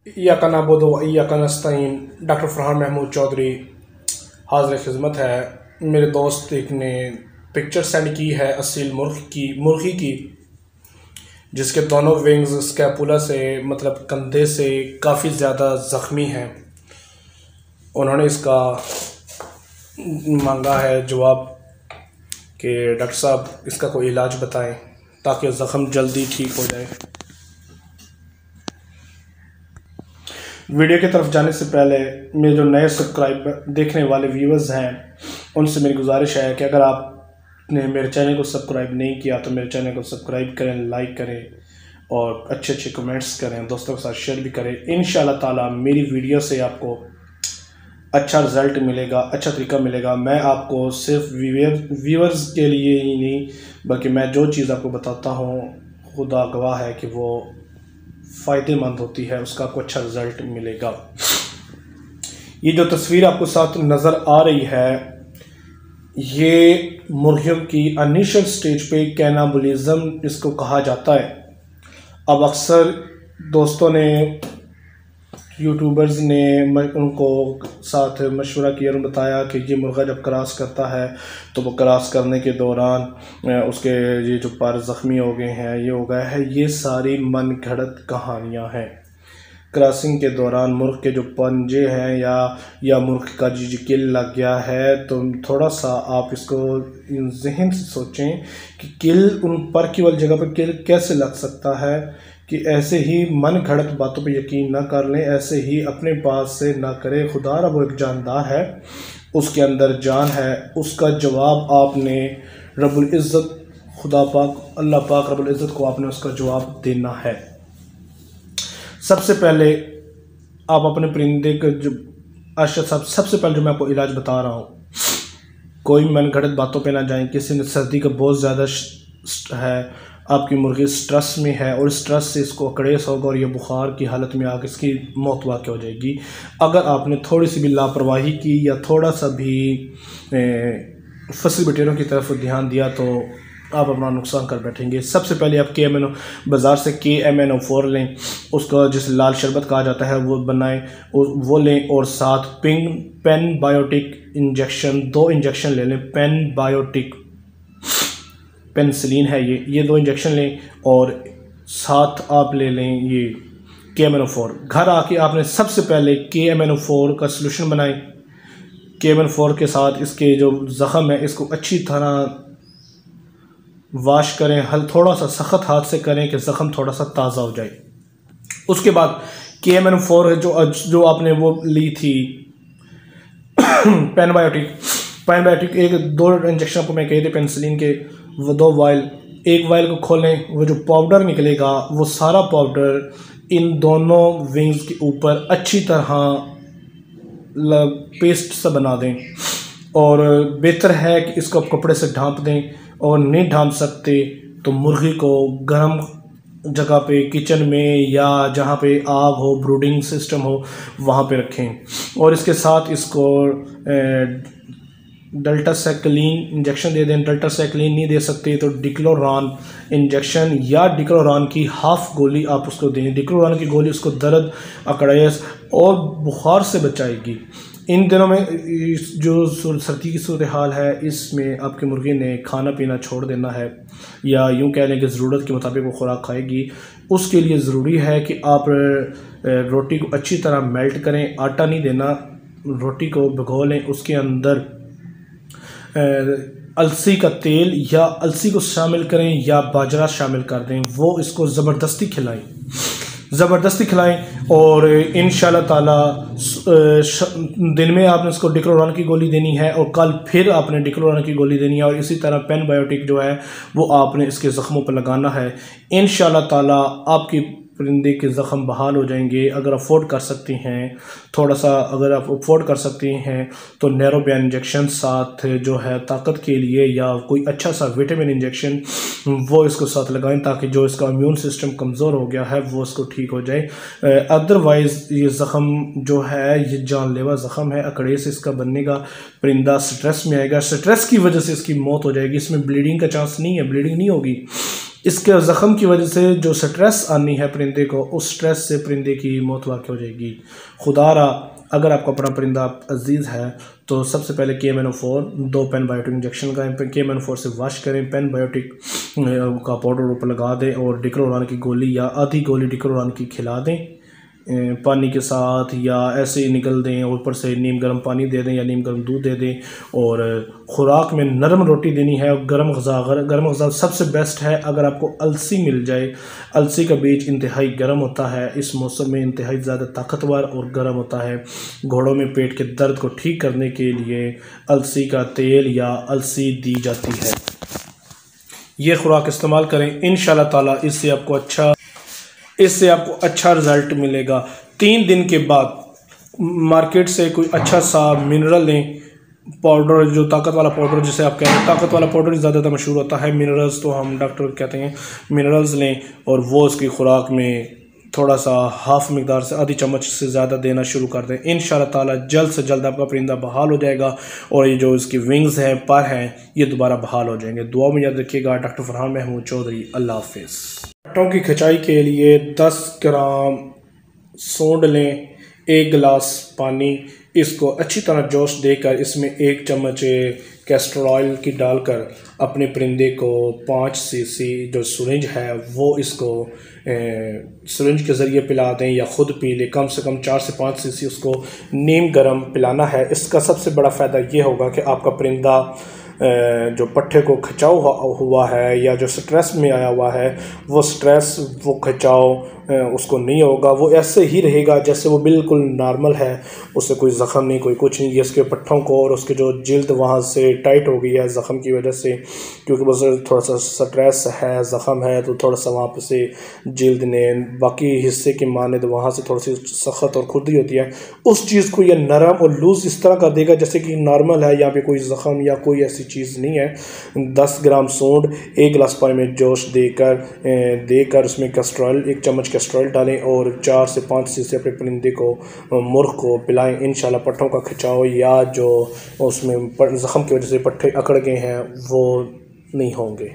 इय्याका नअबुदु व इय्याका नस्तईन। डॉक्टर फरहान महमूद चौधरी हाज़िर खिदमत है। मेरे दोस्त एक ने पिक्चर सेंड की है असील मुर्गी की जिसके दोनों विंग्स स्कैपुला से मतलब कंधे से काफ़ी ज़्यादा ज़ख्मी हैं। उन्होंने इसका मांगा है जवाब कि डॉक्टर साहब इसका कोई इलाज बताएं ताकि ज़ख़म जल्दी ठीक हो जाए। वीडियो की तरफ जाने से पहले मेरे जो नए सब्सक्राइब देखने वाले व्यूवर्स हैं उनसे मेरी गुजारिश है कि अगर आपने मेरे चैनल को सब्सक्राइब नहीं किया तो मेरे चैनल को सब्सक्राइब करें, लाइक करें और अच्छे अच्छे कमेंट्स करें, दोस्तों के साथ शेयर भी करें। इंशाल्लाह ताला मेरी वीडियो से आपको अच्छा रिज़ल्ट मिलेगा, अच्छा तरीका मिलेगा। मैं आपको सिर्फ व्यूवर्स के लिए ही नहीं बल्कि मैं जो चीज़ आपको बताता हूँ खुदा गवाह है कि वो फ़ायदेमंद होती है, उसका आपको अच्छा रिज़ल्ट मिलेगा। ये जो तस्वीर आपको साथ नज़र आ रही है ये मुर्गियों की इनिशियल स्टेज पे कैनाबलिज्म इसको कहा जाता है। अब अक्सर दोस्तों ने यूट्यूबर्स ने उनको साथ मशवरा किया और बताया कि ये मुर्गा जब क्रॉस करता है तो वो क्रॉस करने के दौरान उसके ये जो पर ज़ख्मी हो गए हैं, ये हो गया है। ये सारी मन घड़त कहानियाँ हैं। क्रॉसिंग के दौरान मुर्ग के जो पंजे हैं या मुर्ग का जी किल लग गया है तो थोड़ा सा आप इसको जहन से सोचें कि किल उन पर की वाली जगह पर किल कैसे लग सकता है। कि ऐसे ही मन घड़त बातों पे यकीन ना कर लें, ऐसे ही अपने पास से ना करें। खुदा रब वो एक जानदार है, उसके अंदर जान है, उसका जवाब आपने रब्बुल इज़्ज़त खुदा पाक अल्लाह पाक रब्बुल इज़्ज़त को आपने उसका जवाब देना है। सबसे पहले आप अपने परिंदे के जो अरशद साहब सबसे पहले जो मैं आपको इलाज बता रहा हूँ, कोई मन घड़त बातों पे ना जाएं। किसी ने सर्दी का बहुत ज़्यादा है, आपकी मुर्गी स्ट्रेस में है और स्ट्रेस से इसको अकड़ेस होगा और ये बुखार की हालत में आकर इसकी मौत वाक़ हो जाएगी। अगर आपने थोड़ी सी भी लापरवाही की या थोड़ा सा भी फसल बटेरों की तरफ ध्यान दिया तो आप अपना नुकसान कर बैठेंगे। सबसे पहले आप KMNO बाज़ार से KMNO4 लें, उसका जिसे लाल शरबत कहा जाता है वो बनाएं और वो लें और साथ पेन बायोटिक इंजेक्शन 2 इंजेक्शन ले लें। पेन बायोटिक पेनिसिलिन है ये 2 इंजेक्शन लें और साथ आप ले लें ये KMNO4। घर आके आपने सबसे पहले KMNO4 का सलूशन बनाएं। KMNO4 के साथ इसके जो ज़ख़म है इसको अच्छी तरह वॉश करें, थोड़ा सा सख्त हाथ से करें कि ज़ख़म थोड़ा सा ताज़ा हो जाए। उसके बाद KMNO4 जो आपने वो ली थी पेनबायोटिक 2 इंजेक्शन आपको मैं कहे थे पेनिसिलिन के, वो 2 वाइल, एक वाइल को खोलें, वो जो पाउडर निकलेगा वो सारा पाउडर इन दोनों विंग्स के ऊपर अच्छी तरह पेस्ट सा बना दें। और बेहतर है कि इसको आप कपड़े से ढांप दें और नहीं ढांप सकते तो मुर्गी को गर्म जगह पे किचन में या जहाँ पे आग हो, ब्रूडिंग सिस्टम हो, वहाँ पे रखें। और इसके साथ इसको डेल्टासाइक्लिन इंजेक्शन दे दें। डेल्टासाइक्लिन नहीं दे सकते तो डिक्लोरान इंजेक्शन या डिक्लोरान की हाफ गोली आप उसको दें। डिक्लोरान की गोली उसको दर्द, अकड़ेस और बुखार से बचाएगी। इन दिनों में जो सर्दी की सूरत हाल है इसमें आपकी मुर्गी ने खाना पीना छोड़ देना है या यूँ कह लें कि ज़रूरत के मुताबिक वो खुराक खाएगी। उसके लिए ज़रूरी है कि आप रोटी को अच्छी तरह मेल्ट करें, आटा नहीं देना, रोटी को भिगो लें, उसके अंदर अलसी का तेल या अलसी को शामिल करें या बाजरा शामिल कर दें। वो इसको ज़बरदस्ती खिलाएं और इंशाल्लाह ताला दिन में आपने इसको डिक्लोरान की गोली देनी है और कल फिर आपने डिक्लोरान की गोली देनी है और इसी तरह पेन बायोटिक जो है वो आपने इसके ज़ख्मों पर लगाना है। इंशाल्लाह ताला आपकी परिंदे के ज़ख़म बहाल हो जाएंगे। अगर अफोर्ड कर सकती हैं थोड़ा सा, अगर आप अफोर्ड कर सकती हैं तो नैरोबियन इंजेक्शन साथ जो है ताकत के लिए या कोई अच्छा सा विटामिन इंजेक्शन वो इसको साथ लगाएं ताकि जो इसका इम्यून सिस्टम कमज़ोर हो गया है वो इसको ठीक हो जाए। अदरवाइज़ ये ज़ख़म जो है ये जानलेवा ज़ख़म है, अकड़े से इसका बनने का, परिंदा स्ट्रेस में आएगा, स्ट्रेस की वजह से इसकी मौत हो जाएगी। इसमें ब्लीडिंग का चांस नहीं है, ब्लीडिंग नहीं होगी। इसके ज़ख़म की वजह से जो स्ट्रेस आनी है परिंदे को, उस स्ट्रेस से परिंदे की मौत वाक़ हो जाएगी। खुदारा अगर आपका अपना परिंदा अजीज़ है तो सबसे पहले KMNO4 2 पेन बायोटिक इंजेक्शन का KMNO4 से वॉश करें, पेन बायोटिक का पाउडर ऊपर लगा दें और डिक्लोरान की गोली या आधी गोली डिक्लोरान की खिला दें पानी के साथ, या ऐसे ही निकल दें, ऊपर से नीम गर्म पानी दे दें या नीम गर्म दूध दे दें। और ख़ुराक में नरम रोटी देनी है और गर्म गज़ा सबसे बेस्ट है। अगर आपको अलसी मिल जाए, अलसी का बीज इंतहाई गर्म होता है, इस मौसम में इंतहाई ज़्यादा ताकतवर और गर्म होता है। घोड़ों में पेट के दर्द को ठीक करने के लिए अलसी का तेल या अलसी दी जाती है। ये ख़ुराक इस्तेमाल करें, इंशाअल्लाह ताला इससे आपको अच्छा रिज़ल्ट मिलेगा। 3 दिन के बाद मार्केट से कोई अच्छा सा मिनरल लें, पाउडर, जो ताकत वाला पाउडर जिसे आप कहते हैं, ताकत वाला पाउडर ज़्यादातर मशहूर होता है, मिनरल्स तो हम डॉक्टर कहते हैं मिनरल्स लें और वो उसकी खुराक में थोड़ा सा हाफ मिकदार से आधी चम्मच से ज़्यादा देना शुरू कर दें। इंशाअल्लाह ताला जल्द से जल्द आपका परिंदा बहाल हो जाएगा और ये जो इसकी विंग्स हैं, पर हैं, ये दोबारा बहाल हो जाएंगे। दुआ में याद रखिएगा। डॉक्टर फरहान महमूद चौधरी, अल्लाह हाफिज़। पट्टों की खिंचाई के लिए 10 ग्राम सोंड लें, 1 गिलास पानी, इसको अच्छी तरह जोश देकर इसमें 1 चम्मच कैस्टर ऑयल की डालकर अपने परिंदे को 5 सीसी जो सिरिंज है वो इसको सिरिंज के ज़रिए पिला दें या ख़ुद पी ले। कम से कम 4 से 5 सीसी उसको नीम गर्म पिलाना है। इसका सबसे बड़ा फ़ायदा ये होगा कि आपका परिंदा जो पट्ठे को खिंचाव हुआ है या जो स्ट्रेस में आया हुआ है, वो स्ट्रेस, वो खिंचाव उसको नहीं होगा, वो ऐसे ही रहेगा जैसे वो बिल्कुल नॉर्मल है, उससे कोई ज़ख़म नहीं, कोई कुछ नहीं। ये इसके पट्ठों को और उसके जो जिल्द वहाँ से टाइट हो गई है ज़ख़म की वजह से, क्योंकि बस थोड़ा सा स्ट्रेस है, ज़ख़म है, तो थोड़ा सा वहाँ पर से जिल्द ने बाकी हिस्से की माने तो वहाँ से थोड़ी सी सख्त और खुरदरी होती है, उस चीज़ को ये नरम और लूज़ इस तरह कर देगा जैसे कि नॉर्मल है, यहाँ पे कोई ज़ख़म या कोई ऐसी चीज़ नहीं है। 10 ग्राम सोंड 1 गिलास पानी में जोश देकर उसमें कैस्टर ऑयल, 1 चम्मच कैस्टर ऑयल डालें और 4 से 5 सीसी अपने परिंदे को, मुर्ग को पिलाएं। इंशाल्लाह पट्ठों का खिंचाव या जो उसमें ज़ख़म की वजह से पट्ठे अकड़ गए हैं वो नहीं होंगे।